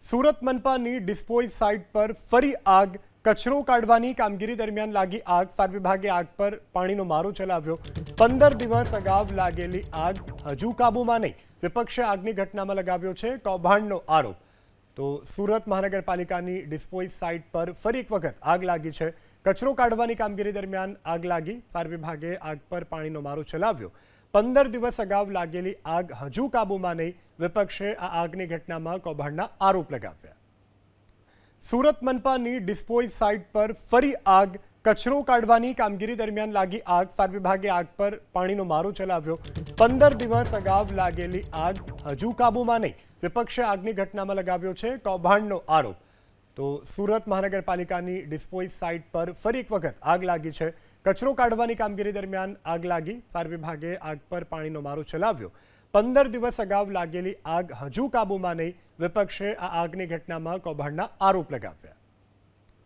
Surat મનપાની dispose site પર ફરી આગ. કચરો કાઢવાની કામગીરી દરમિયાન લાગી આગ. ફાયર વિભાગે આગ પર પાણીનો મારો ચલાવ્યો. 15 દિવસ અગાઉ લાગેલી આગ હજુ કાબૂમાં નહીં. વિપક્ષે આગની ઘટનામાં લગાવ્યો છે કૌભાંડનો આરોપ. તો સુરત મહાનગરપાલિકાની ડિસ્પોઝ સાઇટ પર ફરી એક વખત આગ લાગી છે. કચરો કાઢવાની કામગીરી દરમિયાન આગ લાગી. ફાયર વિભાગે આગ પર પાણીનો મારો ચલાવ્યો. 15 દિવસ અગાઉ લાગેલી આગ હજુ કાબૂમાં નહીં. વિપક્ષે આ આગની ઘટનામાં કૌભાંડના આરોપ લગાવ્યા. સુરત મનપાની ડિસ્પોઝ સાઇટ પર ફરી આગ. કચરો કાઢવાની કામગીરી દરમિયાન લાગી આગ. ફાયર વિભાગે આગ પર પાણીનો મારો ચલાવ્યો. 15 દિવસ અગાઉ લાગેલી આગ હજુ કાબૂમાં નહીં. વિપક્ષે આગની ઘટનામાં લગાવ્યો છે કૌભાંડનો આરોપ. તો સુરત મહાનગરપાલિકાની ડિસ્પોઝ સાઇટ પર ફરી એક વખત આગ લાગી છે. કચરો કાઢવાની કામગીરી દરમિયાન આગ લાગી. ફાયર વિભાગે આગ પર પાણીનો મારો ચલાવ્યો. 15 દિવસ અગાઉ લાગેલી આગ હજુ કાબૂમાં નહીં. વિપક્ષે આ આગની ઘટનામાં કૌભાંડના આરોપ લગાવ્યા.